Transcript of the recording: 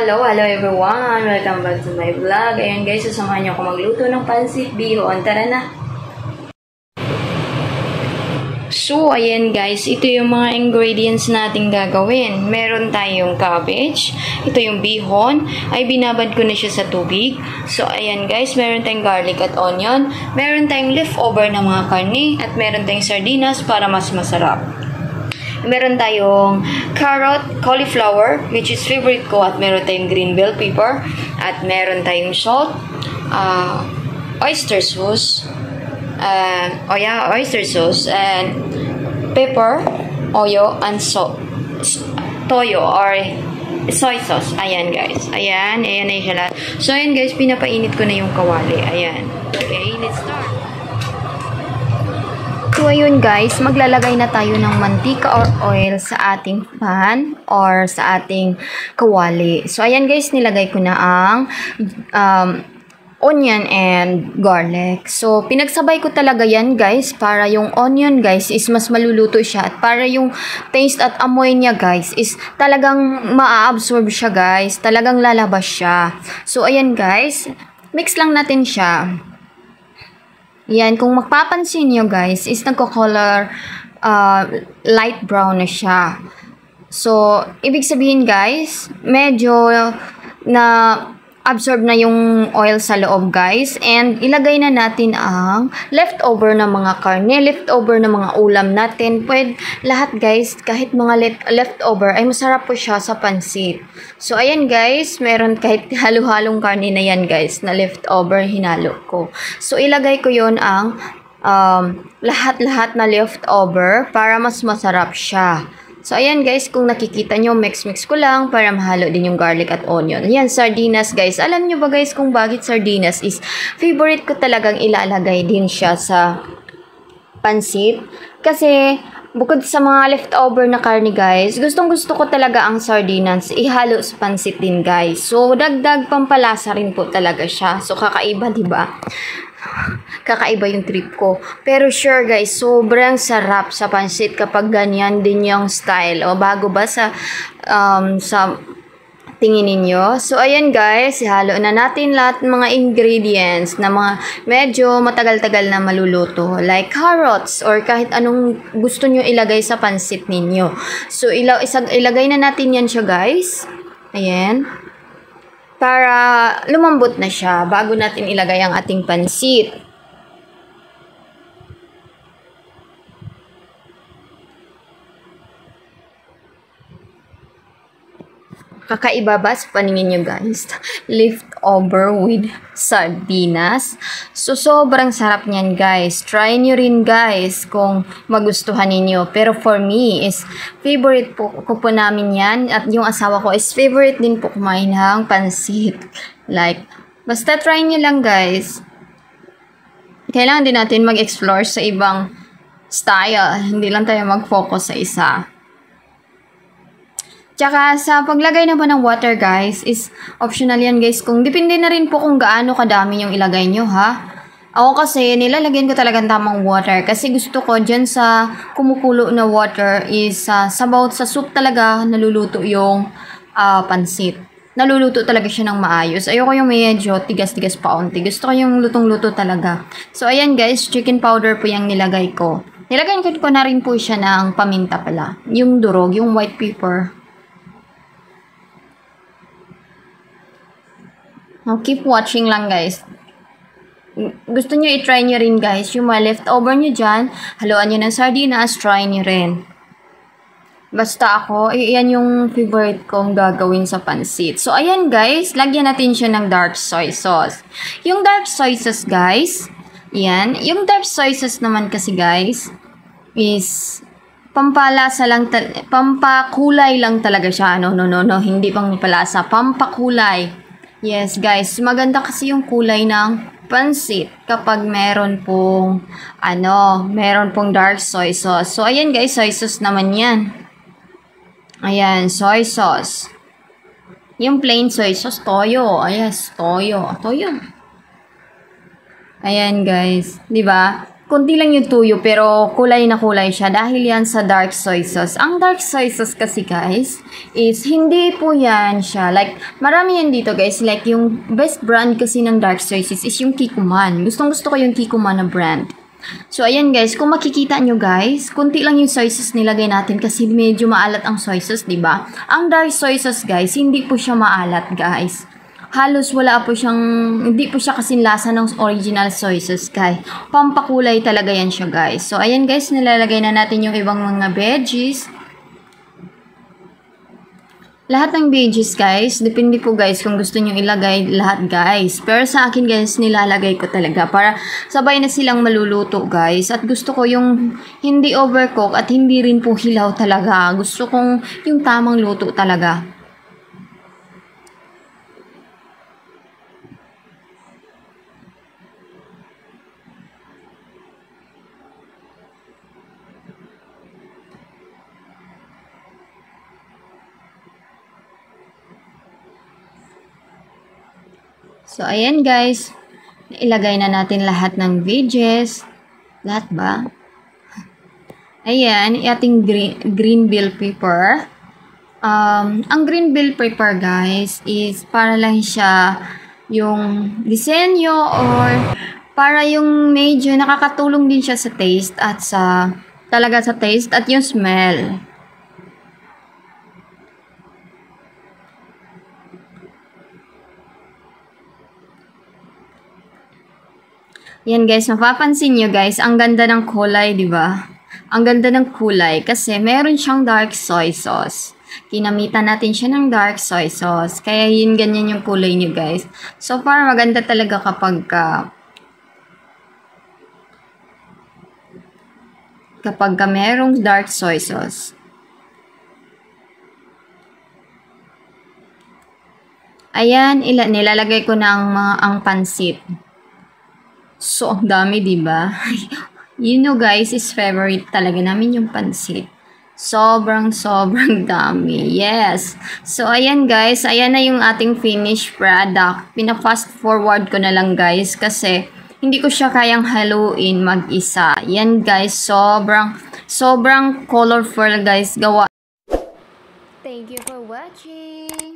Hello everyone! Welcome back to my vlog. Ayan guys, sasamahan niyo ako magluto ng pansit bihon. Tara na! So, ayan guys, ito yung mga ingredients natin gagawin. Meron tayong cabbage. Ito yung bihon. Ay, binabad ko na siya sa tubig. So, ayan guys, meron tayong garlic at onion. Meron tayong leftover na mga karne. At meron tayong sardinas para mas masarap. Meron tayong carrot, cauliflower, which is favorite ko. At meron tayong green bell pepper. At meron tayong salt, oyster sauce, oyster sauce, and pepper, oyo, and toyo or soy sauce. Ayan guys. Ayan na yung siya lahat. So ayan guys, pinapainit ko na yung kawali. Ayan. Okay, let's start. So, ayun guys, maglalagay na tayo ng mantika or oil sa ating pan or sa ating kawali. So, ayan guys, nilagay ko na ang onion and garlic. So, pinagsabay ko talaga yan guys para yung onion guys is mas maluluto siya at para yung taste at amoy niya guys is talagang maa-absorb siya guys. Talagang lalabas siya. So, ayan guys, mix lang natin siya. Yan, kung mapapansin nyo guys, is nagko-color light brown na siya. So, ibig sabihin guys, medyo na absorb na yung oil sa loob guys. And ilagay na natin ang leftover na mga karne, leftover na mga ulam natin. Pwede lahat guys, kahit mga leftover ay masarap po siya sa pansit. So ayan guys, meron kahit halo-halong karne na yan guys, na leftover hinalo ko. So ilagay ko yon ang lahat-lahat na leftover para mas masarap siya. So, ayan guys, kung nakikita nyo, mix-mix ko lang para mahalo din yung garlic at onion. Ayan, sardinas guys. Alam nyo ba guys kung bakit sardinas is favorite ko talagang ilalagay din siya sa pansit? Kasi, bukod sa mga leftover na karne guys, gustong-gusto ko talaga ang sardinas ihalo sa pansit din guys. So, dagdag pampalasa rin po talaga siya. So, kakaiba, diba? Kakaiba yung trip ko. Pero sure guys, sobrang sarap sa pansit kapag ganyan din yung style. O bago ba sa tingin ninyo? So ayan guys, ihalo na natin lahat ng mga ingredients na mga medyo matagal-tagal na maluluto. Like carrots or kahit anong gusto nyo ilagay sa pansit ninyo. So ilagay na natin yan siya guys. Ayan. Para lumambot na siya bago natin ilagay ang ating pansit. Kakaiba ba sa paningin nyo guys? Leftover with sardinas. So, sobrang sarap niyan guys. Try nyo rin guys kung magustuhan ninyo. Pero for me is favorite po namin yan. At yung asawa ko is favorite din po kumain ng pansit. Like, basta try nyo lang guys. Kailangan din natin mag-explore sa ibang style. Hindi lang tayo mag-focus sa isa. Tsaka sa paglagay naman ng water guys is optional yan guys. Kung depende na rin po kung gaano kadami yung ilagay nyo ha. Ako kasi nilalagyan ko talagang tamang water kasi gusto ko dyan sa kumukulo na water is sabaw sa soup talaga naluluto yung pansit. Naluluto talaga siya ng maayos. Ayoko yung medyo tigas-tigas paunti. Gusto ko yung lutong-luto talaga. So ayan guys, chicken powder po yung nilagay ko. Nilagay ko na rin po siya ng paminta pala. Yung durog, yung white pepper. Now, keep watching lang guys. Gusto nyo i-try nyo rin guys. Yung mga leftover nyo dyan, haluan nyo ng sardinas, try nyo rin. Basta ako, yan yung favorite kong gagawin sa pansit. So, ayan guys, lagyan natin siya ng dark soy sauce. Yung dark soy sauce guys, yan. Yung dark soy sauce naman kasi guys, is pampalasa lang, pampakulay lang talaga siya. No, hindi pampalasa, pampakulay. Yes guys, maganda kasi yung kulay ng pansit kapag meron pong dark soy sauce. So ayan guys, soy sauce naman yan. Ayan, soy sauce. Yung plain soy sauce, toyo. Yes, toyo. Ayan guys, 'di ba? konti lang yung tuyo pero kulay na kulay siya dahil yan sa dark soy sauce. Ang dark soy sauce kasi guys is hindi po yan siya. Like marami yan dito guys. Like yung best brand kasi ng dark soy sauce is yung Kikkoman. Gustong gusto ko yung Kikkoman na brand. So ayan guys, kung makikita nyo guys, konti lang yung soy sauce nilagay natin kasi medyo maalat ang soy sauce, diba? Ang dark soy sauce guys, hindi po siya maalat guys. Halos wala po siyang, hindi po siya kasing lasa ng original soy sauce guys. Pampakulay talaga yan siya guys. So ayan guys, nilalagay na natin yung ibang mga veggies. Lahat ng veggies guys, depende po guys kung gusto nyo ilagay lahat guys. Pero sa akin guys, nilalagay ko talaga para sabay na silang maluluto guys. At gusto ko yung hindi overcook at hindi rin po hilaw talaga. Gusto kong yung tamang luto talaga. So, ayan guys. Ilagay na natin lahat ng veggies. Lahat ba? Ayan, ating green bell pepper. Ang green bell pepper guys is para lang siya yung disenyo or para yung medyo nakakatulong din siya sa taste at talaga sa taste at yung smell. Yan guys, mapapansin nyo guys, ang ganda ng kulay, di ba? Ang ganda ng kulay kasi meron siyang dark soy sauce. Kinamitan natin siya ng dark soy sauce. Kaya yun, ganyan yung kulay nyo guys. So far, maganda talaga kapag merong dark soy sauce. Ayan, nilalagay ko na ang pansit. So, ang dami, diba? You know, guys, is favorite talaga namin yung pansit. Sobrang dami. Yes. So, ayan, guys. Ayan na yung ating finished product. Pina-fast forward ko na lang, guys, kasi hindi ko siya kayang haluin mag-isa. Yan, guys. Sobrang colorful, guys. Gawa. Thank you for watching.